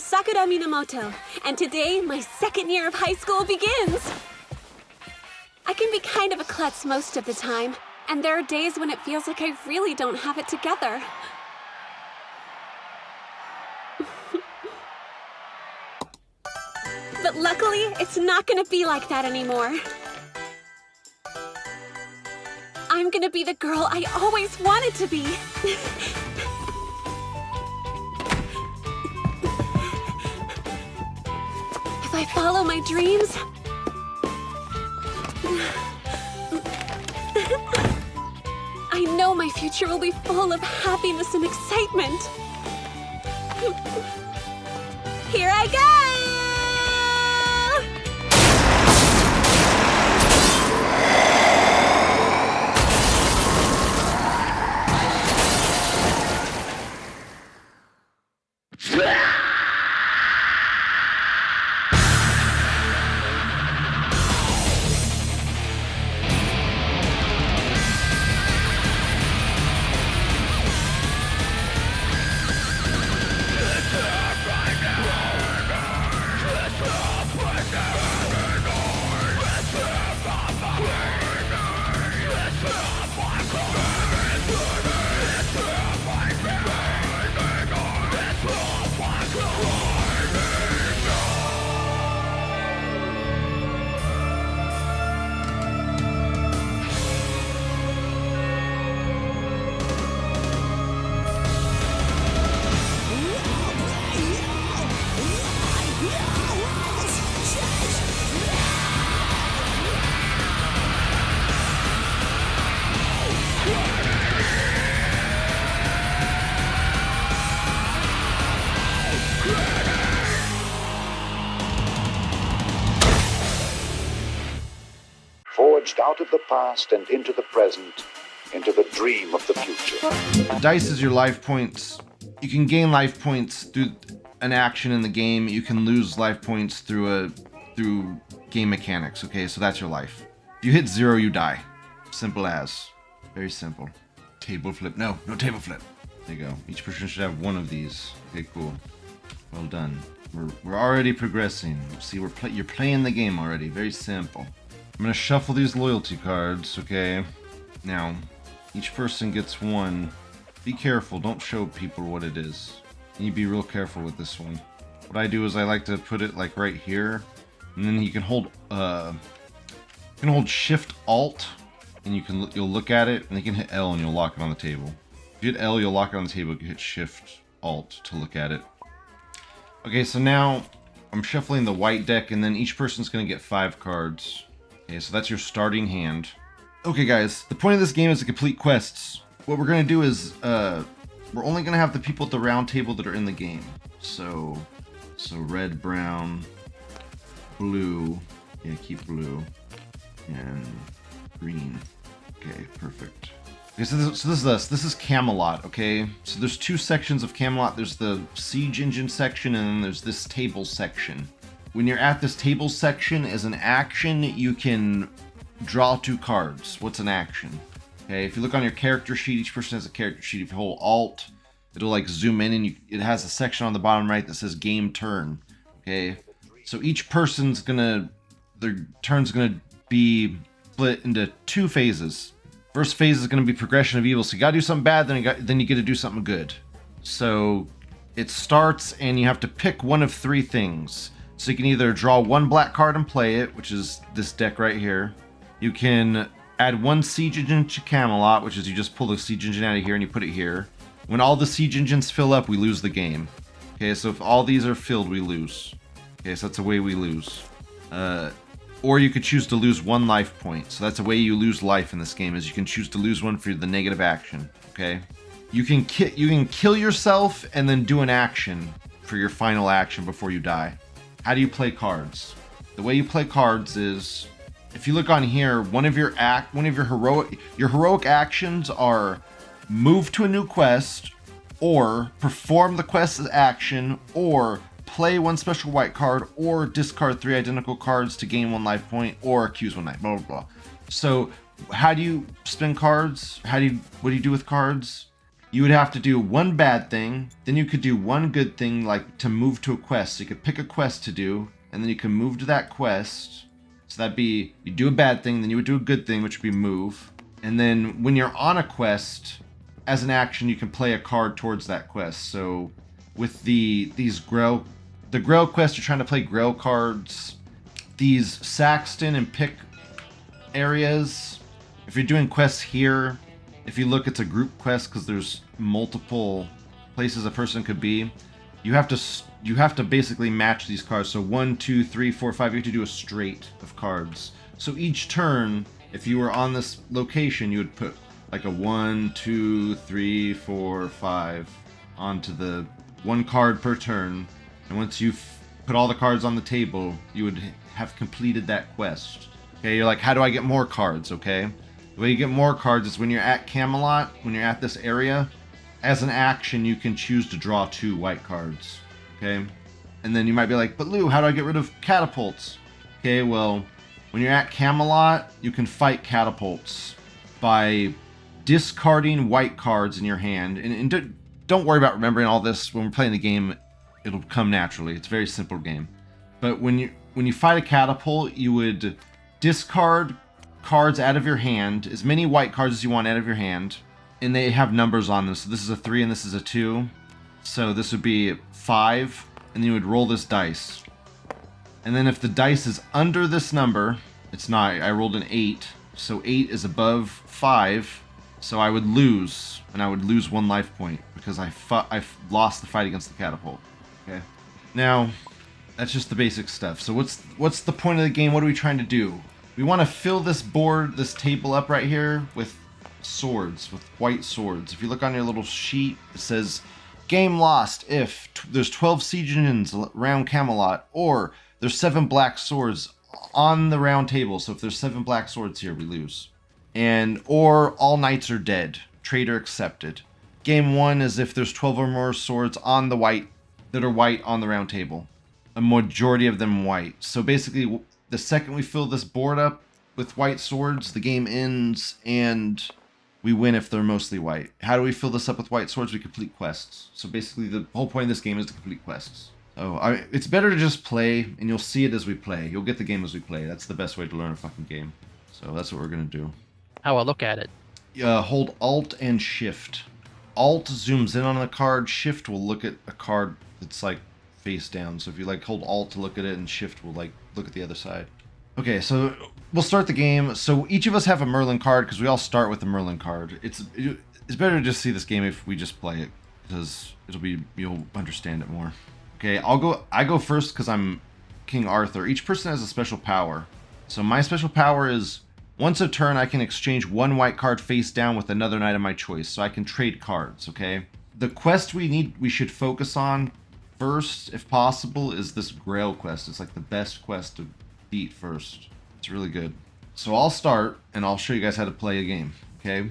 Sakura Minamoto, and today my second year of high school begins! I can be kind of a klutz most of the time, and there are days when it feels like I really don't have it together. But luckily, it's not gonna be like that anymore. I'm gonna be the girl I always wanted to be. If I follow my dreams, I know my future will be full of happiness and excitement. Here I go! Forged out of the past and into the present, into the dream of the future. Dice is your life points. You can gain life points through an action in the game. You can lose life points through game mechanics. Okay, so that's your life. If you hit 0, you die. Simple as. Very simple. Table flip. No table flip. There you go. Each person should have one of these. Okay, cool. Well done. We're already progressing. See, you're playing the game already. Very simple. I'm gonna shuffle these loyalty cards, okay? Now, each person gets one. Be careful, don't show people what it is. You need to be real careful with this one. What I do is I like to put it like right here, and then you can hold Shift Alt, and you'll look at it, and you can hit L and you'll lock it on the table. If you hit L, you'll lock it on the table. You can hit Shift Alt to look at it. Okay, so now I'm shuffling the white deck, and then each person's gonna get 5 cards. Okay, so that's your starting hand. Okay guys, the point of this game is to complete quests. What we're gonna do is, we're only gonna have the people at the round table that are in the game. So red, brown, blue, yeah, keep blue, and green. Okay, perfect. Okay, so this is us. This is Camelot, okay? So there's 2 sections of Camelot. There's the siege engine section, and then there's this table section. When you're at this table section, as an action, you can draw 2 cards. What's an action? Okay, if you look on your character sheet, each person has a character sheet. If you hold Alt, it'll like zoom in, and it has a section on the bottom right that says Game Turn. Okay, so each person's their turn's gonna be split into 2 phases. First phase is gonna be progression of evil. So you gotta do something bad, then you get to do something good. So it starts, and you have to pick one of 3 things. So you can either draw 1 black card and play it, which is this deck right here. You can add 1 siege engine to Camelot, which is you just pull the siege engine out of here and you put it here. When all the siege engines fill up, we lose the game. Okay, so if all these are filled, we lose. Okay, so that's a way we lose. Or you could choose to lose 1 life point. So that's a way you lose life in this game, is you can choose to lose 1 for the negative action. Okay, you can kill yourself and then do an action for your final action before you die. How do you play cards? The way you play cards is, if you look on here, one of your heroic actions are move to a new quest, or perform the quest as action, or play 1 special white card, or discard 3 identical cards to gain 1 life point, or accuse 1 life, blah blah blah. So how do you spin cards? What do you do with cards? you would have to do one bad thing, then you could do one good thing, like to move to a quest. So you could pick a quest to do, and then you can move to that quest. So that'd be, you do a bad thing, then you would do a good thing, which would be move. And then when you're on a quest, as an action, you can play a card towards that quest. So with the Grail quest, you're trying to play Grail cards. These Saxton and Pick areas, if you're doing quests here, if you look, it's a group quest because there's multiple places a person could be. You have to basically match these cards. So 1, 2, 3, 4, 5. You have to do a straight of cards. So each turn, if you were on this location, you would put like a 1, 2, 3, 4, 5 onto the one card per turn. And once you've put all the cards on the table, you would have completed that quest. Okay, you're like, how do I get more cards? Okay. The way you get more cards is when you're at Camelot, when you're at this area, as an action, you can choose to draw 2 white cards. Okay? And then you might be like, but Lou, how do I get rid of catapults? Okay, well, when you're at Camelot, you can fight catapults by discarding white cards in your hand. And don't worry about remembering all this. When we're playing the game, it'll come naturally. It's a very simple game. But when you fight a catapult, you would discard cards out of your hand, as many white cards as you want out of your hand, and they have numbers on them. So this is a 3 and this is a 2. So this would be 5, and then you would roll this dice. And then if the dice is under this number, it's not, I rolled an 8, so 8 is above 5, so I would lose, and I would lose 1 life point because I lost the fight against the catapult. Okay. Now, that's just the basic stuff. So what's the point of the game? What are we trying to do? We want to fill this board, this table up right here with swords, with white swords. If you look on your little sheet, it says, game lost if there's 12 siege engines around Camelot, or there's 7 black swords on the round table. So if there's 7 black swords here, we lose. Or all knights are dead, traitor accepted. Game 1 is if there's 12 or more swords on the white, that are white on the round table. A majority of them white. So basically, the second we fill this board up with white swords, the game ends and we win if they're mostly white. How do we fill this up with white swords? We complete quests. So basically the whole point of this game is to complete quests. It's better to just play, and you'll see it as we play. You'll get the game as we play. That's the best way to learn a fucking game. So that's what we're going to do. How I look at it? Hold Alt and Shift. Alt zooms in on a card. Shift will look at a card that's like face down. So if you like hold Alt to look at it, and Shift will like look at the other side. Okay, so we'll start the game. So each of us have a Merlin card because we all start with a Merlin card. It's better to just see this game if we just play it because you'll understand it more. Okay, I go first because I'm King Arthur. Each person has a special power. So my special power is once a turn I can exchange 1 white card face down with another knight of my choice. So I can trade cards, okay? The quest we should focus on first, if possible, is this Grail quest. It's like the best quest to beat first. It's really good. So I'll start, and I'll show you guys how to play a game, okay?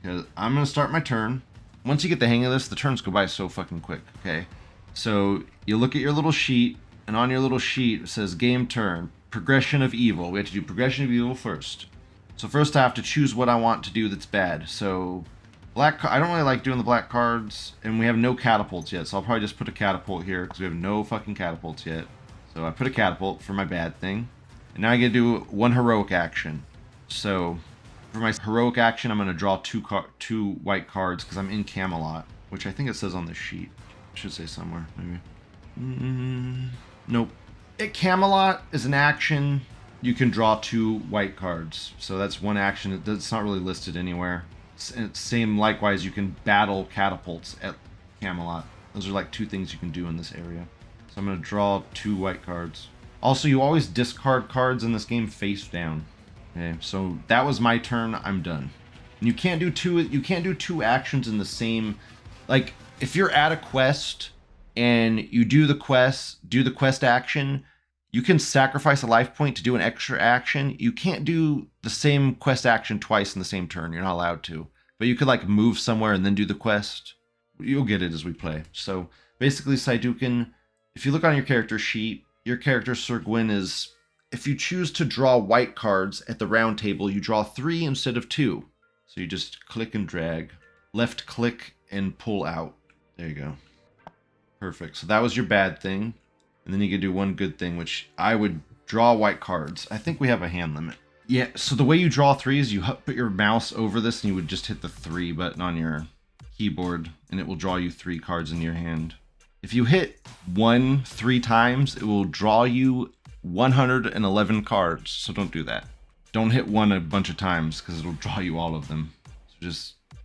Because I'm going to start my turn. Once you get the hang of this, the turns go by so fucking quick, okay? So you look at your little sheet, and on your little sheet it says game turn, progression of evil. We have to do progression of evil first. So first I have to choose what I want to do that's bad. So I don't really like doing the black cards, and we have no catapults yet, so I'll probably just put a catapult here because we have no fucking catapults yet. So I put a catapult for my bad thing. And now I get to do 1 heroic action. So for my heroic action, I'm going to draw 2 white cards because I'm in Camelot, which I think it says on this sheet. It should say somewhere, maybe. Nope. At Camelot is an action. You can draw 2 white cards. So that's one action. It's not really listed anywhere. Same likewise, you can battle catapults at Camelot. Those are like 2 things you can do in this area. So I'm going to draw 2 white cards. Also, you always discard cards in this game face down. Okay, so that was my turn. I'm done. And you can't do 2 actions in the same. Like if you're at a quest and you do the quest action, you can sacrifice a life point to do an extra action. You can't do the same quest action twice in the same turn. You're not allowed to. But you could like move somewhere and then do the quest. You'll get it as we play. So basically, Saidukin, if you look on your character sheet, your character Sir Gwyn is, if you choose to draw white cards at the round table, you draw 3 instead of 2. So you just click and drag. left click and pull out. There you go. Perfect. So that was your bad thing. And then you could do one good thing, which I would draw white cards. I think we have a hand limit. Yeah, so the way you draw 3 is you put your mouse over this and you would just hit the 3 button on your keyboard and it will draw you 3 cards in your hand. If you hit 1 3 times, it will draw you 111 cards. So don't do that. Don't hit 1 a bunch of times because it'll draw you all of them. So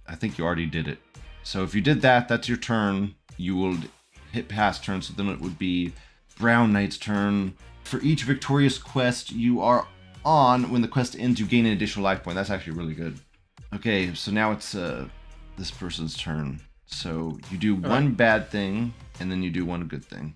I think you already did it. So if you did that, that's your turn. You will hit pass turn, so then it would be Brown Knight's turn. For each victorious quest you are on, when the quest ends, you gain an additional life point. That's actually really good. Okay, so now it's this person's turn. So you do one bad thing, and then you do one good thing.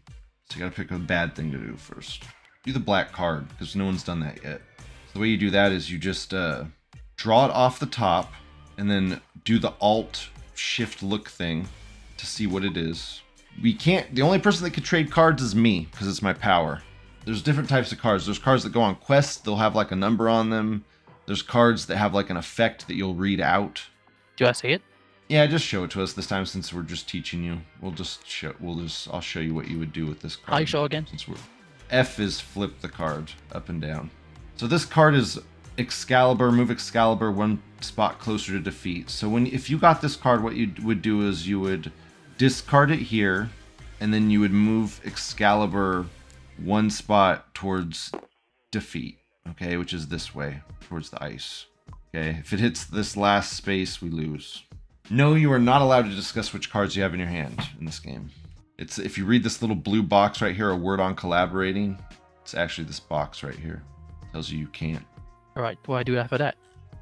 So you gotta pick a bad thing to do first. Do the black card, because no one's done that yet. So the way you do that is you just draw it off the top, and then do the Alt Shift look thing to see what it is. The only person that can trade cards is me, because it's my power. There's different types of cards. There's cards that go on quests, they'll have like a number on them. There's cards that have like an effect that you'll read out. Do I see it? Yeah, just show it to us this time since we're just teaching you. I'll show you what you would do with this card. How you show again? F is flip the card up and down. So this card is Excalibur, move Excalibur 1 spot closer to defeat. So if you got this card, what you would do is you would discard it here, and then you would move Excalibur 1 spot towards defeat, okay, which is this way, towards the ice. Okay, if it hits this last space, we lose. No, you are not allowed to discuss which cards you have in your hand in this game. If you read this little blue box right here, a word on collaborating, it's actually this box right here. It tells you can't. All right, what do I do after that?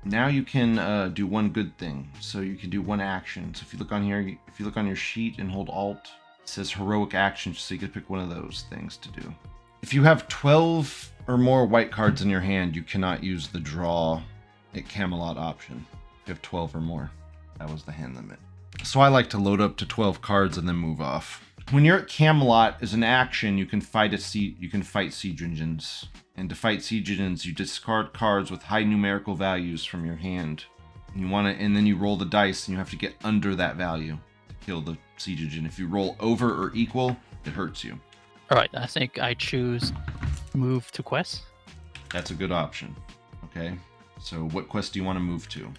Now you can do one good thing. So you can do one action. So if you look on here, if you look on your sheet and hold Alt, it says heroic action, so you can pick one of those things to do. If you have 12 or more white cards in your hand, you cannot use the draw at Camelot option. If you have 12 or more, that was the hand limit. So I like to load up to 12 cards and then move off. When you're at Camelot, as an action, you can fight siege engines. And to fight siege engines, you discard cards with high numerical values from your hand. And then you roll the dice, and you have to get under that value to kill the siege engine. If you roll over or equal, it hurts you. All right, I think I choose move to quest. That's a good option. Okay, so what quest do you want to move to?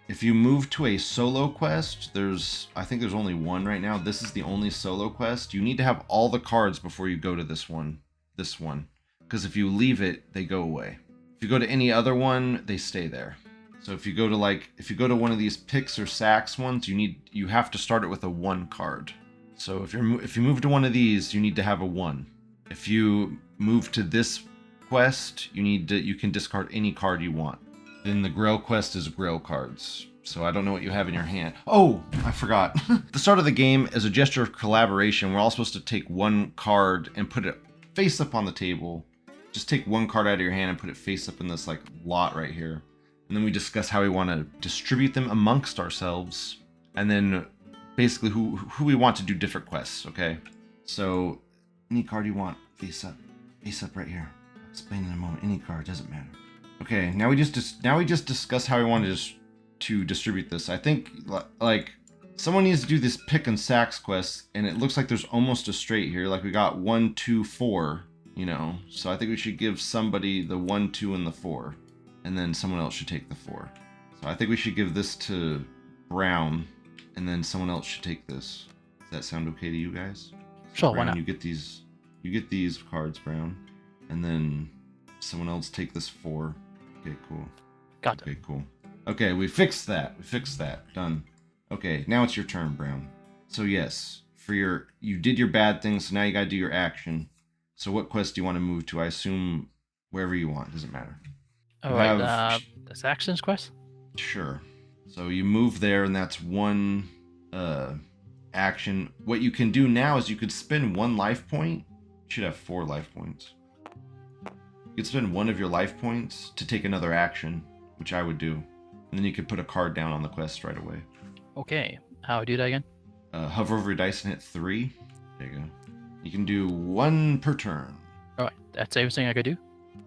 If you move to a solo quest, I think there's only one right now. This is the only solo quest. You need to have all the cards before you go to this one. Because if you leave it, they go away. If you go to any other one, they stay there. So if you go to one of these picks or sacks ones, you have to start it with a 1 card. So if you move to one of these, you need to have a 1. If you move to this quest, you can discard any card you want. Then the Grail quest is Grail cards. So I don't know what you have in your hand. Oh, I forgot. At the start of the game, as a gesture of collaboration, we're all supposed to take 1 card and put it face up on the table. Just take 1 card out of your hand and put it face up in this like lot right here. And then we discuss how we want to distribute them amongst ourselves. And then basically who we want to do different quests, okay? So any card you want, face up right here. I'll explain in a moment. Any card, doesn't matter. Okay, now we just discuss how we want to distribute this. I think like someone needs to do this pick and sacks quest, and it looks like there's almost a straight here. Like we got 1, 2, 4, you know. So I think we should give somebody the 1, 2, and the 4, and then someone else should take the 4. So I think we should give this to Brown, and then someone else should take this. Does that sound okay to you guys? Sure, Brown, why not? You get these cards, Brown, and then someone else take this 4. Okay, cool. Got it. Okay, cool. Okay, we fixed that. Done. Okay, now it's your turn, Brown. So yes, you did your bad thing, so now you gotta do your action. So what quest do you want to move to? I assume wherever you want, doesn't matter. All right, this actions quest? Sure. So you move there, and that's 1 action. What you can do now is you could spend 1 life point. You should have 4 life points. You could spend 1 of your life points to take another action, which I would do. And then you could put a card down on the quest right away. Okay, how do I do that again? Hover over your dice and hit 3. There you go. You can do 1 per turn. All right, that's everything I could do?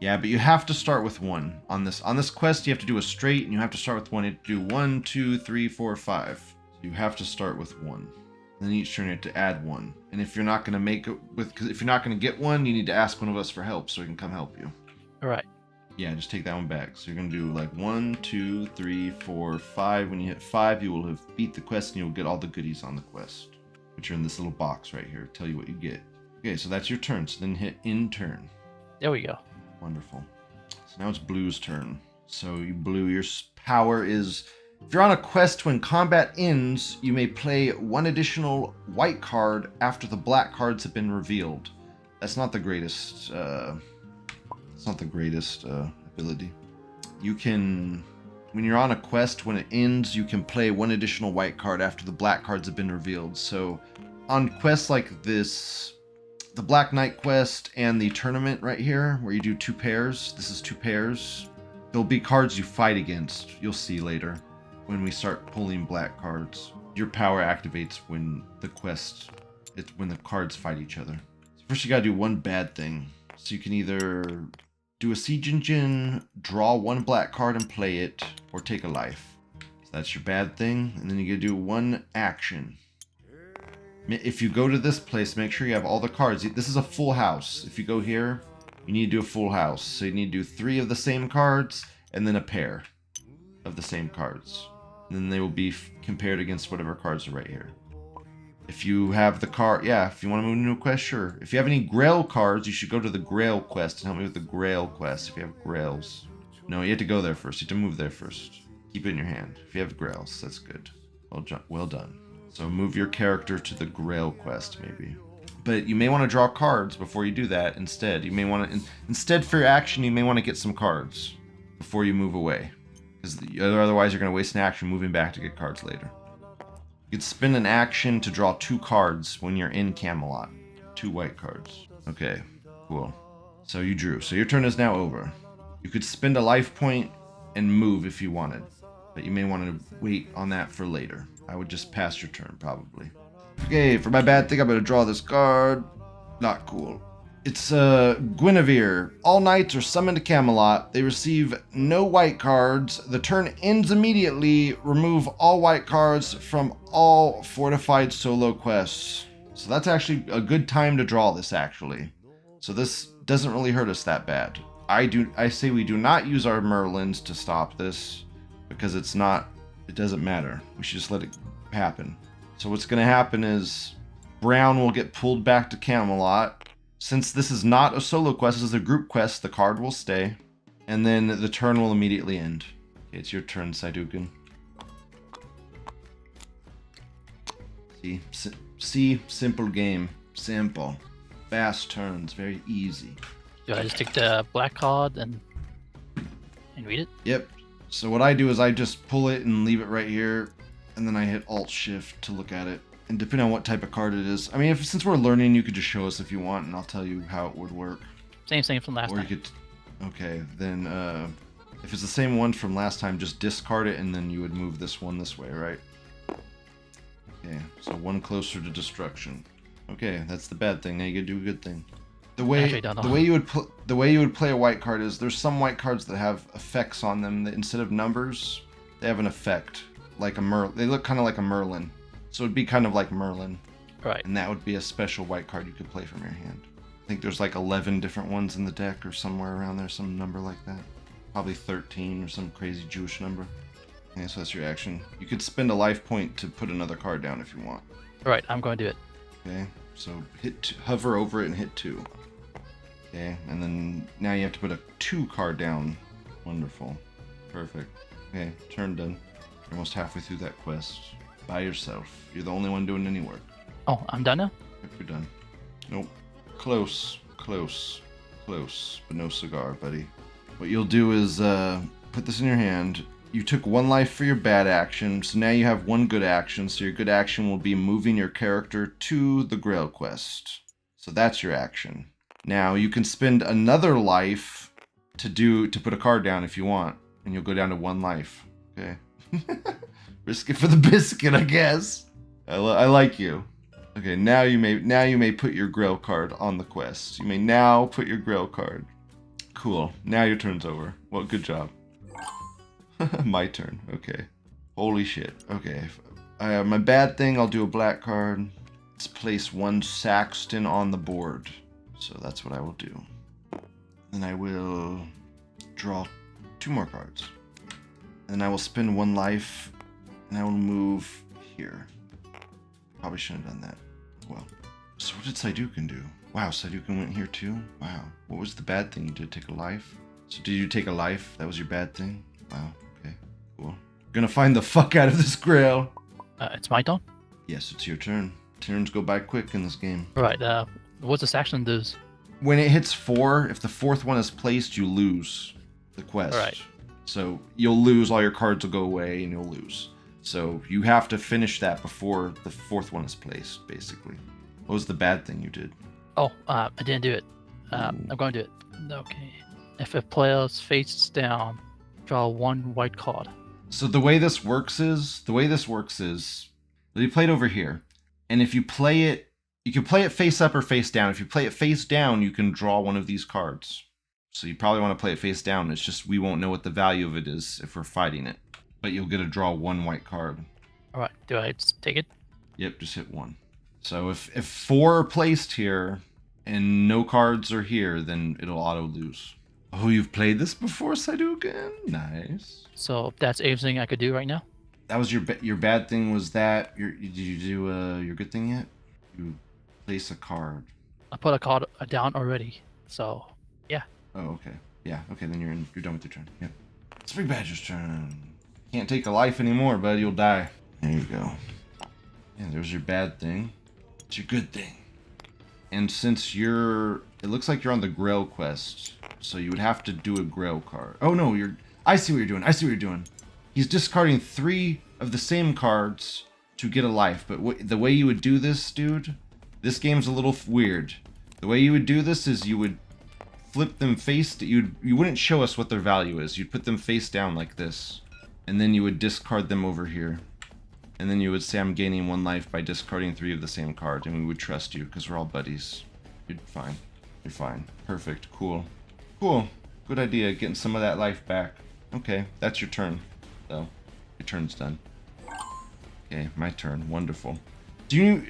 Yeah, but you have to start with 1. On this quest, you have to do a straight, and you have to start with 1. You have to do 1, 2, 3, 4, 5. So You have to start with 1. Then each turn you have to add 1. And if you're not going to make it because if you're not going to get 1, you need to ask one of us for help so we can come help you. All right. Yeah, just take that one back. So you're going to do like 1, 2, 3, 4, 5. When you hit 5, you will have beat the quest and you'll get all the goodies on the quest, which are in this little box right here. Tell you what you get. Okay, so that's your turn. So then hit in turn. There we go. Wonderful. So now it's Blue's turn. So you Blue, your power is, if you're on a quest when combat ends, you may play 1 additional white card after the black cards have been revealed. That's not the greatest. It's not the greatest ability. You can, when you're on a quest, when it ends, you can play 1 additional white card after the black cards have been revealed. So on quests like this, the Black Knight quest and the tournament right here, where you do 2 pairs, this is 2 pairs, there'll be cards you fight against. You'll see later when we start pulling black cards. Your power activates when the quest, it's when the cards fight each other. So first you gotta do 1 bad thing. So you can either do a siege engine, draw 1 black card and play it, or take a life. So that's your bad thing. And then you gotta do 1 action. If you go to this place, make sure you have all the cards. This is a full house. If you go here, you need to do a full house. So you need to do 3 of the same cards, and then a pair of the same cards. And then they will be compared against whatever cards are right here. If you have the card, yeah, if you want to move into a quest, sure. If you have any Grail cards, you should go to the Grail quest and help me with the Grail quest if you have Grails. No, you have to go there first. You have to move there first. Keep it in your hand. If you have Grails, that's good. Well done. So move your character to the Grail quest, maybe. But you may want to draw cards before you do that instead. You may want to, instead for your action, you may want to get some cards before you move away. Because otherwise you're going to waste an action moving back to get cards later. You could spend an action to draw 2 cards when you're in Camelot. 2 white cards. Okay, cool. So you drew. So your turn is now over. You could spend a life point and move if you wanted. But you may want to wait on that for later. I would just pass your turn, probably. Okay, for my bad thing, I'm going to draw this card. Not cool. It's Guinevere. All knights are summoned to Camelot. They receive no white cards. The turn ends immediately. Remove all white cards from all fortified solo quests. So that's actually a good time to draw this, actually. So this doesn't really hurt us that bad. I say we do not use our Merlins to stop this, because it doesn't matter. We should just let it happen. So what's going to happen is Brown will get pulled back to Camelot. Since this is not a solo quest, this is a group quest, the card will stay. And then the turn will immediately end. Okay, it's your turn, Saidukin. See? Simple game. Simple. Fast turns. Very easy. Do I just take the black card and read it? Yep. So what I do is I just pull it and leave it right here, and then I hit Alt-Shift to look at it. And depending on what type of card it is, I mean, since we're learning, you could just show us if you want, and I'll tell you how it would work. Same thing from last time. Or you could, okay, then if it's the same one from last time, just discard it, and then you would move this one this way, right? Okay, so 1 closer to destruction. Okay, that's the bad thing. Now you gotta do a good thing. The way you would play a white card is there's some white cards that have effects on them that instead of numbers, they have an effect like a they look kind of like a Merlin. So it'd be kind of like Merlin. Right. And that would be a special white card you could play from your hand. I think there's like 11 different ones in the deck or somewhere around there, some number like that. Probably 13 or some crazy Jewish number. Okay, so that's your action. You could spend a life point to put another card down if you want. Alright, I'm going to do it. Okay, so hover over it and hit 2. Okay, and then now you have to put a 2 card down. Wonderful. Perfect. Okay, turn done. You're almost halfway through that quest. By yourself. You're the only one doing any work. Oh, I'm done now? Yep, you're done. Nope. Close, but no cigar, buddy. What you'll do is put this in your hand. You took 1 life for your bad action, so now you have 1 good action. So your good action will be moving your character to the Grail quest. So that's your action. Now you can spend another life to put a card down if you want, and you'll go down to 1 life. Okay. Risk it for the biscuit, I guess. I like you. Okay, now you may put your Grail card on the quest. You may now put your Grail card. Cool. Now your turn's over. Well, good job. My turn. Okay. Holy shit. Okay. My bad thing, I'll do a black card. Let's place 1 Saxton on the board. So that's what I will do. Then I will draw 2 more cards. And I will spend 1 life, and I will move here. Probably shouldn't have done that. Well, so what did Saidukin do? Wow, Saidukin went here too? Wow. What was the bad thing you did? Take a life? So did you take a life? That was your bad thing? Wow, okay, cool. Gonna find the fuck out of this grail. It's my turn? Yes, it's your turn. Turns go by quick in this game. Right, what's this action does? When it hits 4, if the 4th one is placed, you lose the quest. Alright. So you'll lose, all your cards will go away, and you'll lose. So you have to finish that before the 4th one is placed, basically. What was the bad thing you did? Oh, I didn't do it. I'm going to do it. Okay. If a player's face down, draw 1 white card. So the way this works is, you play it over here. And if you play it, you can play it face up or face down. If you play it face down, you can draw one of these cards. So you probably want to play it face down. It's just we won't know what the value of it is if we're fighting it. But you'll get to draw 1 white card. Alright, do I just take it? Yep, just hit 1. So if 4 are placed here and no cards are here, then it'll auto lose. Oh, you've played this before, Saidukin? Nice. So that's everything I could do right now? That was your bad thing. Was that did you do your good thing yet? You place a card. I put a card down already. So yeah. Oh, okay. Yeah. Okay, then you're done with your turn. Yep. It's Big Badger's turn. Can't take a life anymore, bud. You'll die. There you go. Yeah, there's your bad thing. It's your good thing. And since it looks like you're on the Grail quest, so you would have to do a Grail card. Oh no, I see what you're doing. He's discarding 3 of the same cards to get a life, but the way you would do this, dude, this game's a little weird. The way you would do this is you would flip them you wouldn't show us what their value is. You'd put them face down like this, and then you would discard them over here. And then you would say, I'm gaining 1 life by discarding 3 of the same card, and we would trust you, because we're all buddies. You're fine. You're fine. Perfect. Cool. Cool. Good idea, getting some of that life back. Okay, that's your turn. So, your turn's done. Okay, my turn. Wonderful. Are you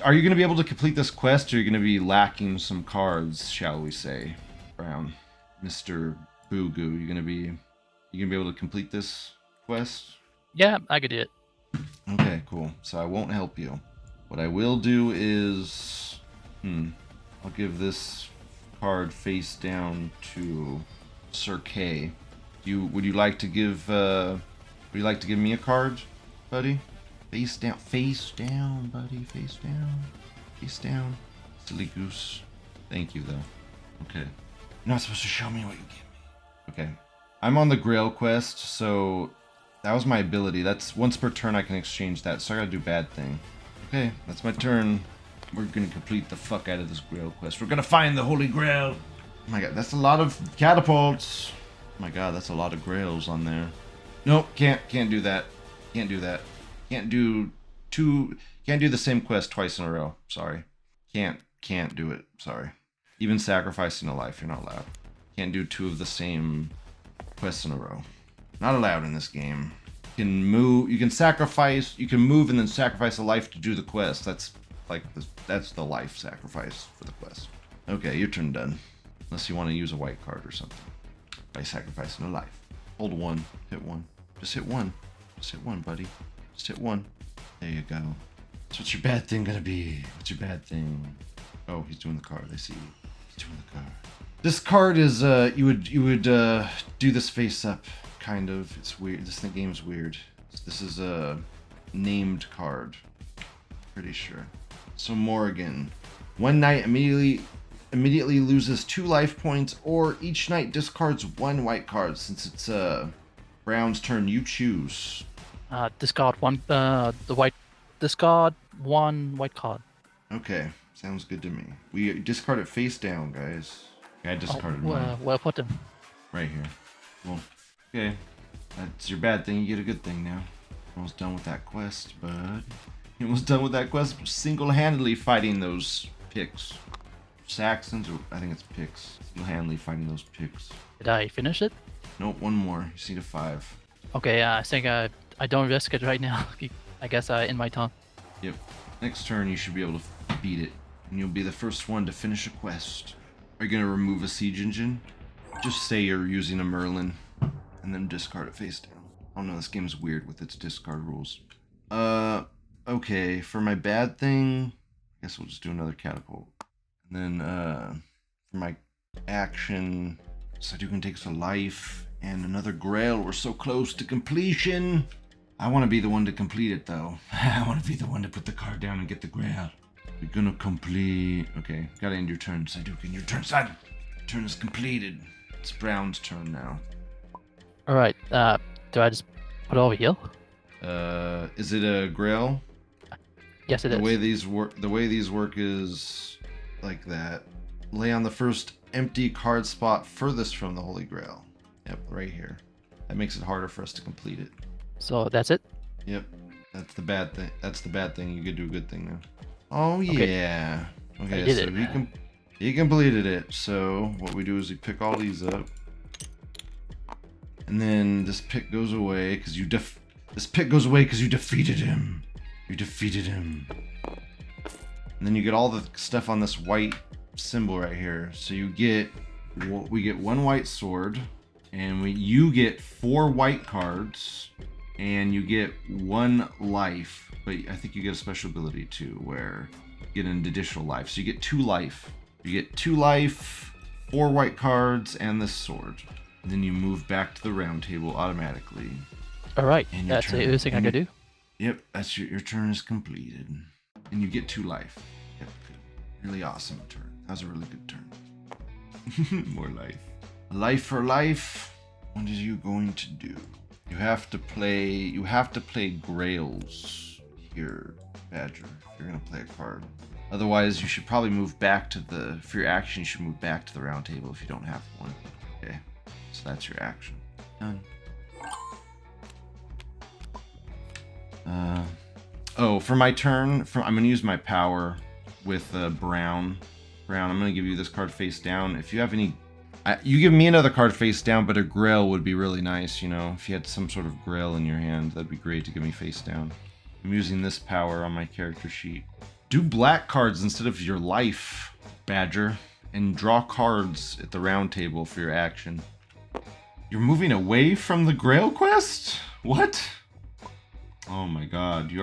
going to be able to complete this quest, or are you going to be lacking some cards, shall we say? Brown. Mr. Boo Goo, you going to be able to complete this quest? Yeah, I could do it. Okay, cool. So I won't help you. What I will do is, I'll give this card face down to Sir K. Would you like to give me a card, buddy? Face down, buddy. Face down. Silly goose. Thank you, though. Okay. You're not supposed to show me what you give me. Okay. I'm on the Grail quest, so that was my ability. That's once per turn I can exchange that, so I gotta do bad thing. Okay, that's my turn. We're gonna complete the fuck out of this Grail quest. We're gonna find the Holy Grail. Oh my god, that's a lot of catapults. Oh my god, that's a lot of grails on there. Nope, can't do that. Can't do that. Can't do the same quest twice in a row. Sorry. Can't do it. Sorry. Even sacrificing a life, you're not allowed. Can't do 2 of the same quests in a row. Not allowed in this game. You can move, you can move and then sacrifice a life to do the quest. That's the life sacrifice for the quest. Okay, your turn done. Unless you want to use a white card or something. By sacrificing a life. Hold 1, hit 1. Just hit 1. Just hit 1, buddy. Just hit 1. There you go. So what's your bad thing gonna be? What's your bad thing? Oh, he's doing the card, I see. He's doing the card. This card is, you would do this face up. Kind of. It's weird. This game's weird. This is a named card. Pretty sure. So Morrigan. 1 knight immediately loses 2 life points, or each knight discards 1 white card. Since it's Brown's turn, you choose. Discard 1 white card. Okay. Sounds good to me. We discard it face down, guys. I discarded mine. Where put them? Right here. Well, okay. That's your bad thing. You get a good thing now. Almost done with that quest, bud. You're almost done with that quest single-handedly fighting those picks. Saxons, or I think it's picks. Single-handedly fighting those picks. Did I finish it? Nope, 1 more. You see the 5. Okay, I think I don't risk it right now. I guess I end my turn. Yep. Next turn, you should be able to beat it, and you'll be the first one to finish a quest. Are you gonna remove a siege engine? Just say you're using a Merlin, and then discard it face down. I don't know, this game's weird with its discard rules. Okay, for my bad thing, I guess we'll just do another catapult. And then, for my action, Sadukan takes a life, and another Grail. We're so close to completion. I want to be the one to complete it, though. I want to be the one to put the card down and get the Grail. We're gonna complete... Okay, gotta end your turn, Sadukan. Your turn, son! Your turn is completed. It's Brown's turn now. Alright, do I just put it over here? Is it a Grail? Yes, it The is. way these work is like that. Lay on the first empty card spot furthest from the Holy Grail. Yep, right here. That makes it harder for us to complete it. So that's it? Yep, that's the bad thing. That's the bad thing. You could do a good thing now. Oh Okay. yeah. Okay, I did so it. he completed it. So what we do is we pick all these up, and then this pick goes away because you defeated him. You defeated him. And then you get all the stuff on this white symbol right here. So we get one white sword, and you get 4 white cards, and you get 1 life. But I think you get a special ability too, where you get an additional life. So you get 2 life. You get 2 life, 4 white cards, and this sword. And then you move back to the round table automatically. Alright, And your that's turn. the only thing I can do. Yep, that's your turn is completed. And you get 2 life. Yep, good. Really awesome turn. That was a really good turn. More life. Life for life. What are you going to do? You have to play Grails here, Badger. If you're gonna play a card. Otherwise, you should probably move back to for your action, you should move back to the round table if you don't have one. Okay. So that's your action. Done. For my turn, I'm going to use my power with Brown. Brown, I'm going to give you this card face down. If you have any... you give me another card face down, but a Grail would be really nice, you know? If you had some sort of Grail in your hand, that'd be great to give me face down. I'm using this power on my character sheet. Do black cards instead of your life, Badger, and draw cards at the round table for your action. You're moving away from the Grail quest? What? Oh my god, you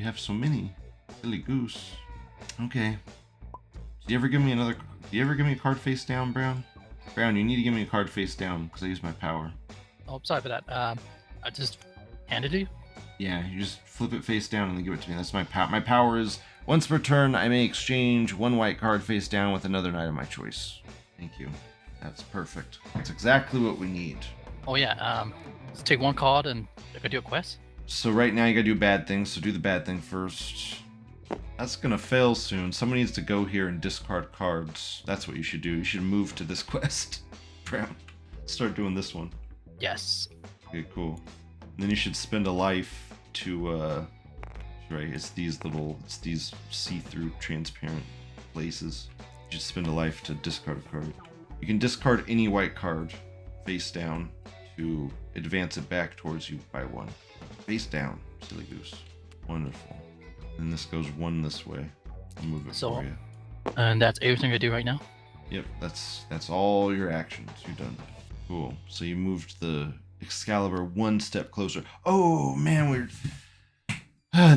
have so many. Silly goose. Okay. Do you ever give me a card face down, Brown? Brown, you need to give me a card face down, because I use my power. Oh, sorry for that. I just handed it to you? Yeah, you just flip it face down and then give it to me. That's my power. My power is, once per turn, I may exchange 1 white card face down with another knight of my choice. Thank you. That's perfect. That's exactly what we need. Oh yeah, let's take 1 card and I could do a quest. So right now you gotta do bad things, so do the bad thing first. That's gonna fail soon. Someone needs to go here and discard cards. That's what you should do. You should move to this quest. Brown. Start doing this one. Yes. Okay, cool. And then you should spend a life to, right, it's these see-through transparent places. You should spend a life to discard a card. You can discard any white card face down to advance it back towards you by 1. Face down, silly goose. Wonderful. And this goes 1 this way. I'll move it for you. And that's everything I do right now? Yep, that's all your actions. You're done. Cool. So you moved the Excalibur 1 step closer. Oh man,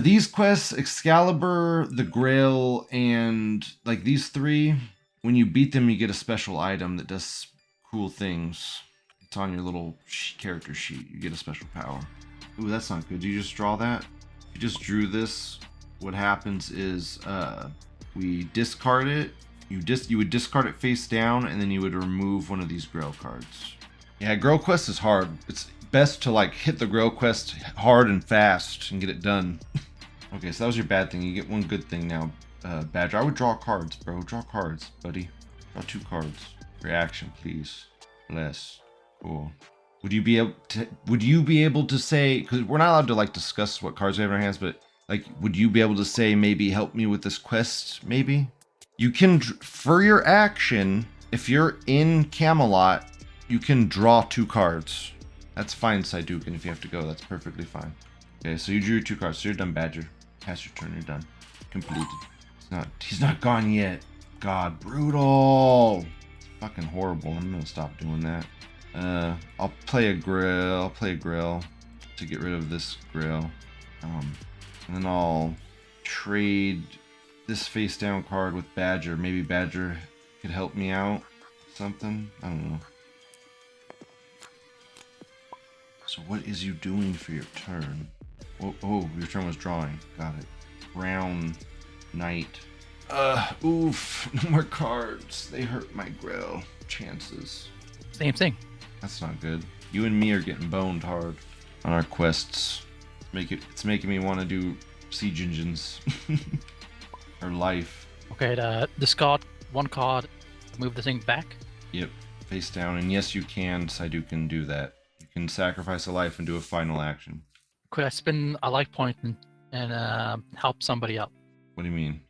these quests, Excalibur, the Grail, and like these 3, when you beat them, you get a special item that does cool things. It's on your little character sheet. You get a special power. Ooh, that's not good. Did you just draw that? If you just drew this, what happens is we discard it. You would discard it face down, and then you would remove one of these Grail cards. Yeah, Grail quest is hard. It's best to like hit the Grail quest hard and fast and get it done. Okay, so that was your bad thing. You get 1 good thing now, Badger. I would draw cards, bro. Draw cards, buddy. Draw 2 cards. Reaction, please. Bless. Cool. Would you be able to say, because we're not allowed to like discuss what cards we have in our hands, but like, would you be able to say, maybe help me with this quest, maybe? You can, for your action, if you're in Camelot, you can draw 2 cards. That's fine, Saidukan, if you have to go, that's perfectly fine. Okay, so you drew 2 cards. So you're done, Badger. Pass your turn. You're done. Completed. He's not gone yet. God, brutal. It's fucking horrible. I'm gonna stop doing that. I'll play a grill. I'll play a grill to get rid of this grill. And then I'll trade this face down card with Badger. Maybe Badger could help me out. Something? I don't know. So what is you doing for your turn? Oh, your turn was drawing. Got it. Brown Knight. Oof. No more cards. They hurt my grill chances. Same thing. That's not good. You and me are getting boned hard on our quests. It's making me want to do siege engines. Or life. Okay, discard 1 card, move the thing back. Yep. Face down. And yes, you can, Saidu can do that. You can sacrifice a life and do a final action. Could I spend a life point and help somebody out? What do you mean?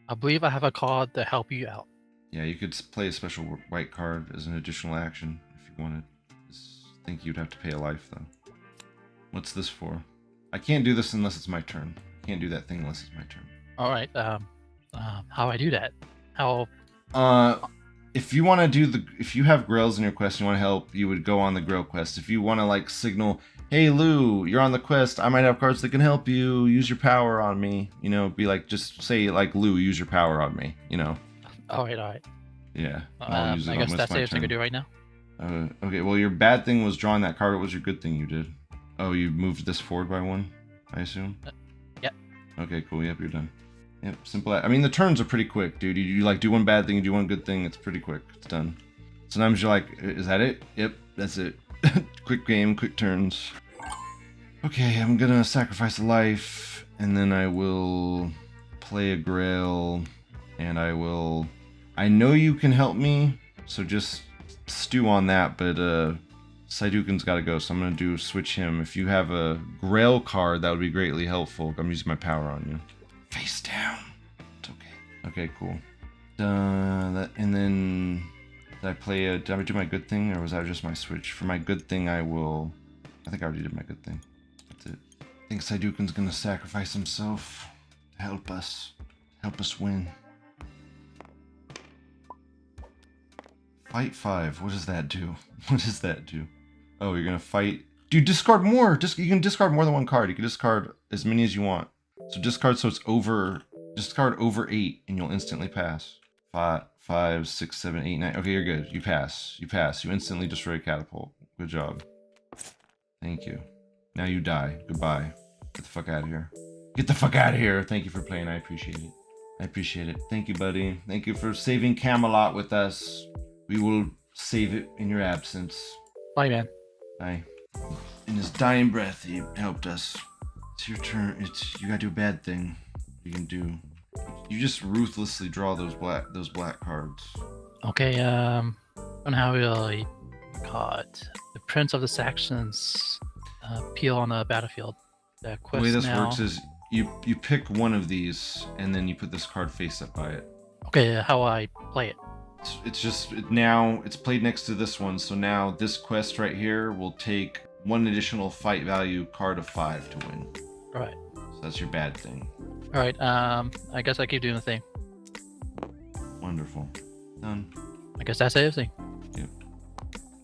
I believe I have a card to help you out. Yeah, you could play a special white card as an additional action if you wanted. I think you'd have to pay a life, though. What's this for? I can't do this unless it's my turn. I can't do that thing unless it's my turn. Alright, how I do that? How... If you want to do if you have grills in your quest and you want to help, you would go on the grill quest. If you want to, like, signal, hey, Lou, you're on the quest. I might have cards that can help you. Use your power on me. You know, be like, just say, like, Lou, use your power on me, you know? Alright. Yeah. I guess that's it I can do right now. Okay, well, your bad thing was drawing that card. What was your good thing you did? Oh, you moved this forward by 1, I assume? Yep. Okay, cool. Yep, you're done. Yep, simple. I mean, the turns are pretty quick, dude. You like do 1 bad thing, you do 1 good thing. It's pretty quick. It's done. Sometimes you're like, is that it? Yep, that's it. Quick game, quick turns. Okay, I'm gonna sacrifice a life, and then I will play a grail, and I know you can help me, so just stew on that, but Saidukin's gotta go, so I'm gonna switch him. If you have a grail card, that would be greatly helpful. I'm using my power on you. Face down. It's okay. Okay, cool. And then did I do my good thing, or was that just my switch? For my good thing, I think I already did my good thing. That's it. I think Saidukin's gonna sacrifice himself to help us win. Fight 5. What does that do? What does that do? Oh, you're gonna fight. Dude, discard more. You can discard more than 1 card. You can discard as many as you want. So discard so it's over. Discard over 8, and you'll instantly pass. 5, 6, 7, 8, 9. Okay, you're good. You pass. You instantly destroy a catapult. Good job. Thank you. Now you die. Goodbye. Get the fuck out of here. Get the fuck out of here. Thank you for playing. I appreciate it. Thank you, buddy. Thank you for saving Camelot with us. We will save it in your absence. Bye, man. Bye. In his dying breath, he helped us. It's your turn. You gotta do a bad thing. You can do. You just ruthlessly draw those black cards. Okay, on how we card. The Prince of the Saxons appeal on the battlefield. The quest way this now... works is you pick one of these and then you put this card face up by it. Okay, how I play it. Now it's played next to this one, so now this quest right here will take 1 additional fight value card of 5 to win. Alright. So that's your bad thing. Alright, I guess I keep doing the thing. Wonderful. Done. I guess that's everything. Yep.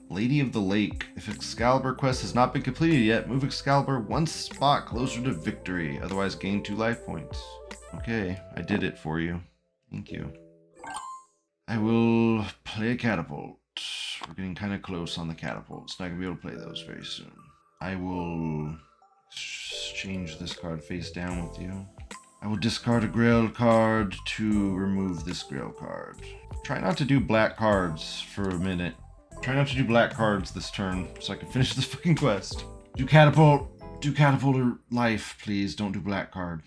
Lady of the Lake. If Excalibur quest has not been completed yet, move Excalibur 1 spot closer to victory. Otherwise, gain 2 life points. Okay, I did it for you. Thank you. I will play a catapult. We're getting kind of close on the catapults. Not gonna be able to play those very soon. I will change this card face down with you. I will discard a grail card to remove this grail card. Try not to do black cards for a minute. Try not to do black cards this turn so I can finish this fucking quest. Do catapult or life, please. Don't do black card.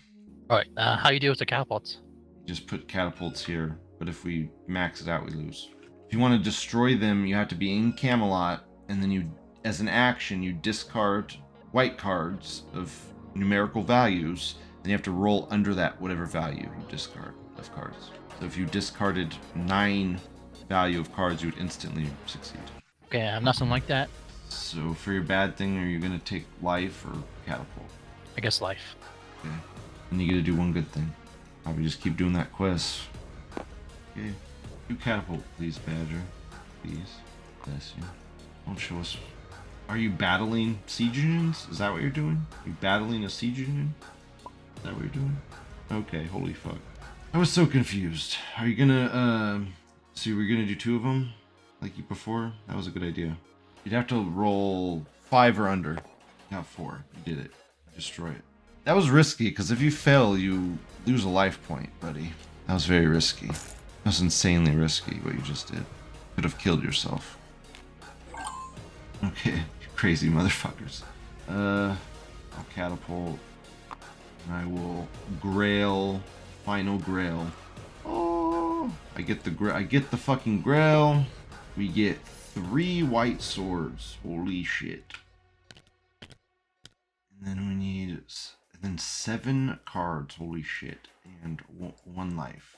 Alright, how you deal with the catapults? Just put catapults here, but if we max it out, we lose. If you want to destroy them, you have to be in Camelot, and then you, as an action, you discard white cards of numerical values, then you have to roll under that whatever value you discard of cards. So if you discarded 9 value of cards, you would instantly succeed. Okay, I have nothing like that. So for your bad thing, are you going to take life or catapult? I guess life. Okay. And you get to do one good thing. Probably just keep doing that quest. Okay. Do catapult, please, Badger. Please. Bless you. Don't show us. Are you battling siege engines? Is that what you're doing? You battling a siege engine? Is that what you're doing? Okay, holy fuck. I was so confused. Are you gonna, so we're gonna do 2 of them? Like you before? That was a good idea. You'd have to roll 5 or under. You got 4. You did it. Destroy it. That was risky, because if you fail, you lose a life point, buddy. That was very risky. That was insanely risky, what you just did. You could have killed yourself. Okay, you crazy motherfuckers. I'll catapult. I will grail. Final grail. Oh, I get the fucking grail. We get 3 white swords. Holy shit. And then we need 7 cards. Holy shit. And 1 life.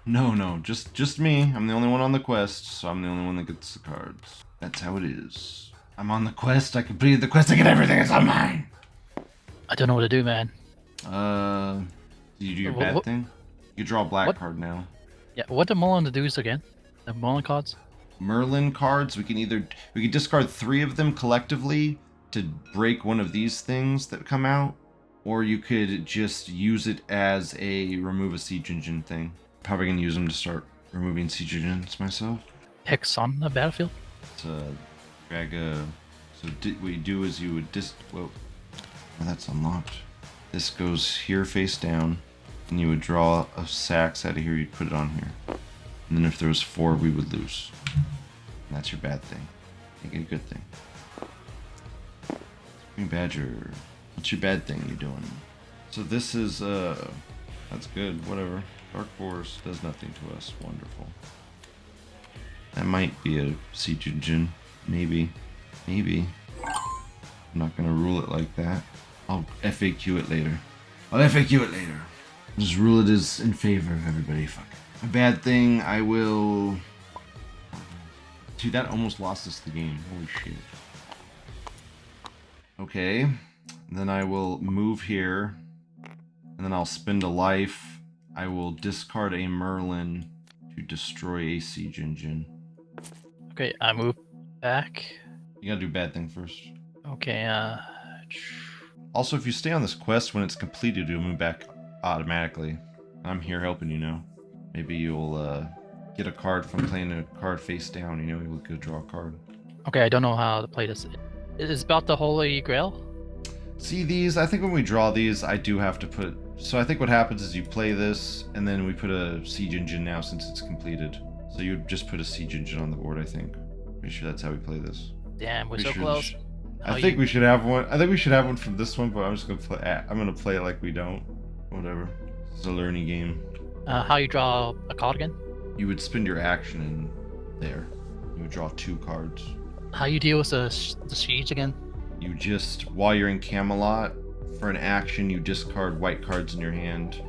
No, just me. I'm the only one on the quest, so I'm the only one that gets the cards. That's how it is. I'm on the quest. I completed the quest. I get everything. It's all mine. I don't know what to do, man. Do you do your bad thing? You draw a black card now. Yeah, what the Merlin do's again? The Merlin cards? Merlin cards, we can discard 3 of them collectively to break one of these things that come out, or you could just use it as a remove a siege engine thing. Probably gonna use them to start removing siege engines myself. Hex on the battlefield? Drag a. So what you do is you would whoa. Oh, that's unlocked. This goes here face down, and you would draw a sax out of here. You'd put it on here, and then if there was 4, we would lose. And that's your bad thing. Make it a good thing. Green Badger, what's your bad thing you're doing? So this is that's good. Whatever. Dark Force does nothing to us. Wonderful. That might be a siege engine. Maybe. I'm not gonna rule it like that. I'll FAQ it later. Just rule it as in favor of everybody. Fuck it. A bad thing, I will... Dude, that almost lost us the game. Holy shit. Okay. Then I will move here. And then I'll spend a life. I will discard a Merlin to destroy a siege engine. Okay, I move back. You gotta do bad thing first. Okay, Also, if you stay on this quest, when it's completed, you'll move back automatically. I'm here helping you now. Maybe you'll get a card from playing a card face down. You know, you'll go draw a card. Okay, I don't know how to play this. It's about the Holy Grail? See these? I think when we draw these, I do have to put... So I think what happens is you play this, and then we put a siege engine now since it's completed. So you would just put a siege engine on the board, I think. Pretty sure that's how we play this. Damn, we're so close. I think we should have one. I think we should have one from this one, but I'm just gonna play. I'm gonna play it like we don't. Whatever. It's a learning game. How you draw a card again? You would spend your action in there. You would draw 2 cards. How you deal with the siege again? You just, while you're in Camelot, for an action, you discard white cards in your hand,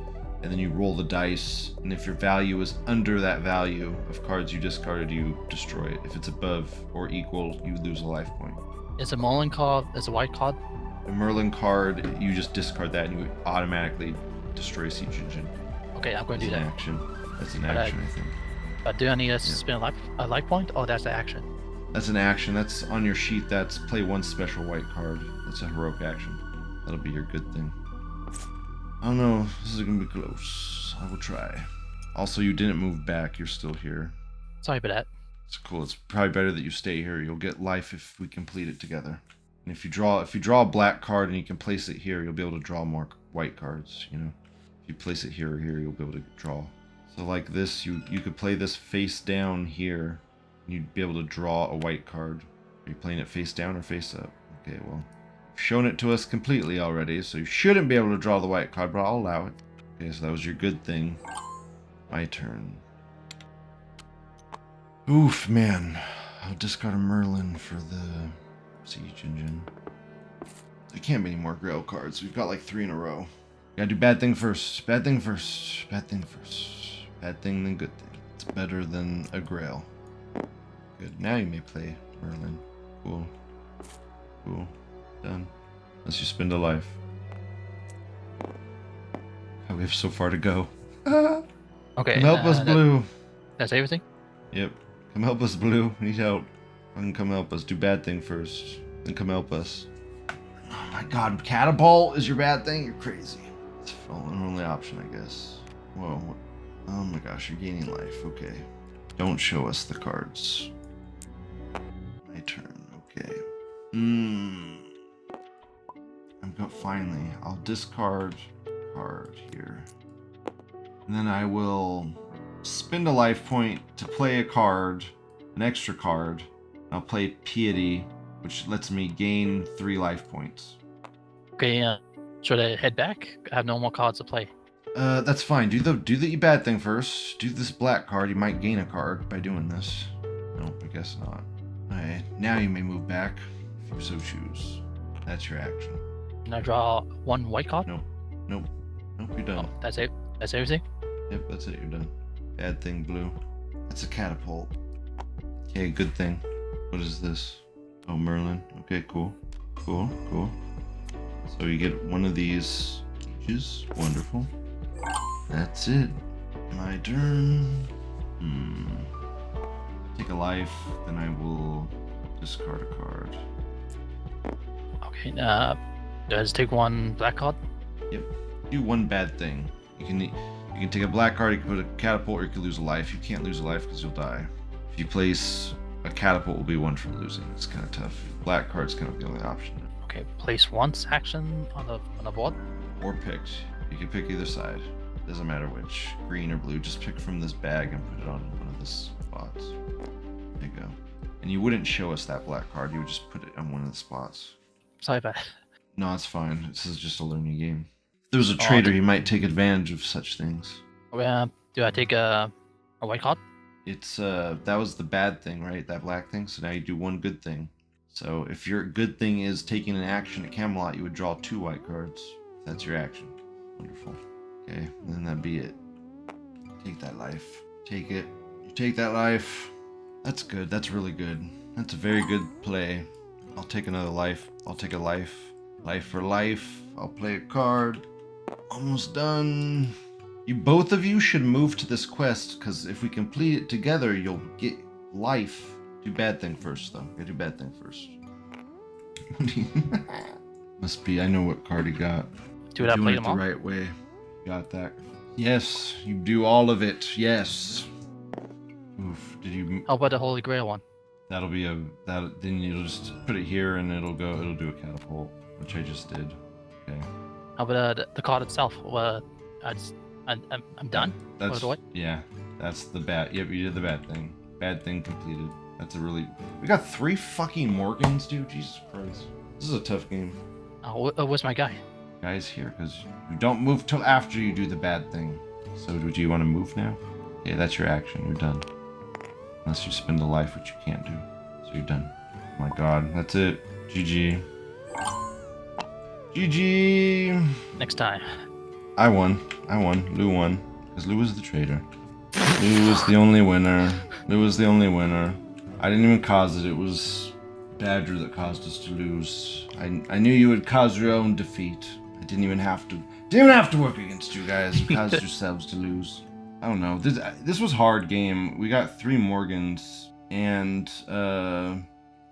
and then you roll the dice. And if your value is under that value of cards you discarded, you destroy it. If it's above or equal, you lose a life point. Is a Merlin card is a white card? A Merlin card, you just discard that and you automatically destroy Siege Engine. Okay, I'm going to do that. Action. That's an action, I think. But do I need to spend a life point? Oh, that's the action. That's an action. That's on your sheet. That's play 1 special white card. That's a heroic action. That'll be your good thing. I don't know. This is going to be close. I will try. Also, you didn't move back. You're still here. Sorry about that. It's cool. It's probably better that you stay here. You'll get life if we complete it together. And if you draw a black card and you can place it here, you'll be able to draw more white cards, you know. If you place it here or here, you'll be able to draw. So like this, you could play this face down here, and you'd be able to draw a white card. Are you playing it face down or face up? Okay, well, you've shown it to us completely already, so you shouldn't be able to draw the white card, but I'll allow it. Okay, so that was your good thing. My turn. Oof, man. I'll discard a Merlin for the Siege Engine. There can't be any more Grail cards. We've got like 3 in a row. Gotta do bad thing first. Bad thing first. Bad thing first. Bad thing, then good thing. It's better than a Grail. Good. Now you may play Merlin. Cool. Cool. Done. Unless you spend a life. God, we have so far to go. Okay. Come help us, Blue. That's everything? Yep. Come help us, Blue. We need help. Fucking come help us. Do bad thing first. Then come help us. Oh my god, catapult is your bad thing? You're crazy. It's the only option, I guess. Whoa. Oh my gosh, you're gaining life. Okay. Don't show us the cards. My turn. Okay. Finally, I'll discard a card here. And then I will spend a life point to play a card, an extra card. I'll play Piety, which lets me gain 3 life points. Okay, should I head back? I have no more cards to play. That's fine. Do the bad thing first. Do this black card. You might gain a card by doing this. Nope, I guess not. Alright, now you may move back if you so choose. That's your action. Can I draw 1 white card? Nope, you're done. Oh, that's it. That's everything. Yep, that's it. You're done. Bad thing, Blue. That's a catapult. Okay, good thing. What is this? Oh, Merlin. Okay, cool. Cool. So you get one of these cages. Wonderful. That's it. My turn. Take a life, then I will discard a card. Okay, do I just take 1 black card? Yep. Do 1 bad thing. You can take a black card, you can put a catapult, or you can lose a life. You can't lose a life because you'll die. If you place a catapult, will be 1 for losing. It's kind of tough. Black card's kind of the only option. Okay, place once action on the board. Or picked. You can pick either side. Doesn't matter which. Green or blue. Just pick from this bag and put it on one of the spots. There you go. And you wouldn't show us that black card. You would just put it on one of the spots. Sorry about that. No, it's fine. This is just a learning game. If there was a trader, he might take advantage of such things. Do I take a white card? It's that was the bad thing, right? That black thing. So now you do 1 good thing. So if your good thing is taking an action at Camelot, you would draw 2 white cards. That's your action. Wonderful. Okay, and then that'd be it. Take that life. Take it. You take that life. That's good. That's really good. That's a very good play. I'll take another life. I'll take a life. Life for life. I'll play a card. Almost done. Both of you should move to this quest, because if we complete it together, you'll get life. Do bad thing first, though. You do bad thing first. Must be. I know what card he got. Dude, I played them all. The right way. Got that. Yes, you do all of it. Yes. Oof. Did you? How about the Holy Grail one? That'll be that. Then you'll just put it here, and it'll do a catapult, which I just did. Okay. How about the card itself? I'm done. That's yeah. That's the bad. Yep, you did the bad thing. Bad thing completed. That's a really. We got 3 fucking Morgans, dude. Jesus Christ. This is a tough game. Where's my guy? Guy's here because you don't move till after you do the bad thing. So do you want to move now? Yeah, that's your action. You're done. Unless you spend a life, which you can't do. So you're done. Oh my god, that's it. GG. GG. Next time. I won. Lou won. Because Lou was the traitor. Lou was the only winner. I didn't even cause it. It was Badger that caused us to lose. I knew you would cause your own defeat. I didn't even have to work against you guys. You caused yourselves to lose. I don't know. This was hard game. We got 3 Morgans, and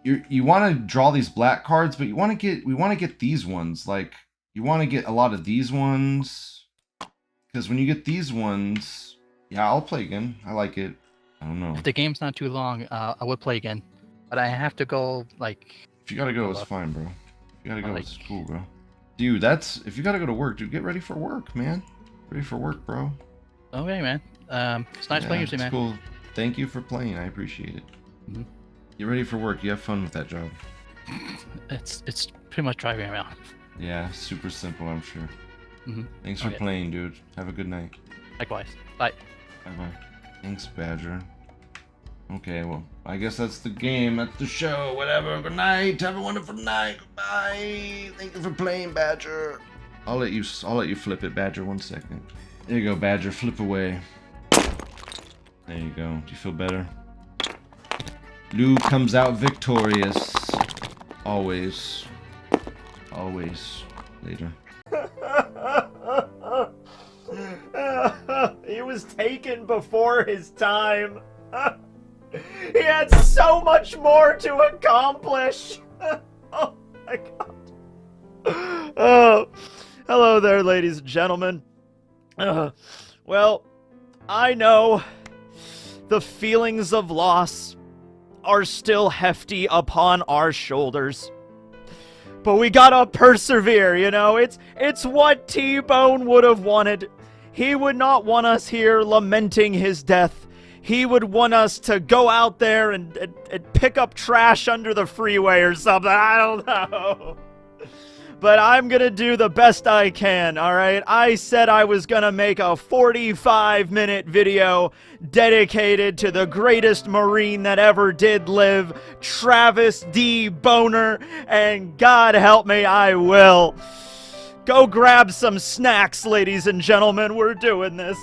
you want to draw these black cards, but we want to get these ones. Like, you want to get a lot of these ones, because when you get these ones, yeah, I'll play again. I like it. I don't know. If the game's not too long, I would play again, but I have to go. Like, if you gotta go, it's fine, bro. If you gotta go, it's cool, bro. Dude, if you gotta go to work, dude, get ready for work, man. Ready for work, bro. Okay, man. It's nice playing with you, man. Cool. Thank you for playing. I appreciate it. Mm-hmm. Get ready for work. You have fun with that job. It's pretty much driving around. Yeah, super simple, I'm sure. Mm-hmm. Thanks for playing, dude. Have a good night. Likewise. Bye. Bye-bye. Thanks, Badger. Okay, well, I guess that's the game. That's the show. Whatever. Good night. Have a wonderful night. Goodbye. Thank you for playing, Badger. I'll let you flip it, Badger. 1 second. There you go, Badger. Flip away. There you go. Do you feel better? Lou comes out victorious. Always later. He was taken before his time. He had so much more to accomplish. Oh my god. Oh, hello there, ladies and gentlemen. Well, I know the feelings of loss are still hefty upon our shoulders. But we gotta persevere, you know? It's what T-Bone would have wanted. He would not want us here lamenting his death. He would want us to go out there and pick up trash under the freeway or something. I don't know. But I'm gonna do the best I can, alright? I said I was gonna make a 45-minute video dedicated to the greatest Marine that ever did live, Travis D. Boner, and God help me, I will. Go grab some snacks, ladies and gentlemen, we're doing this.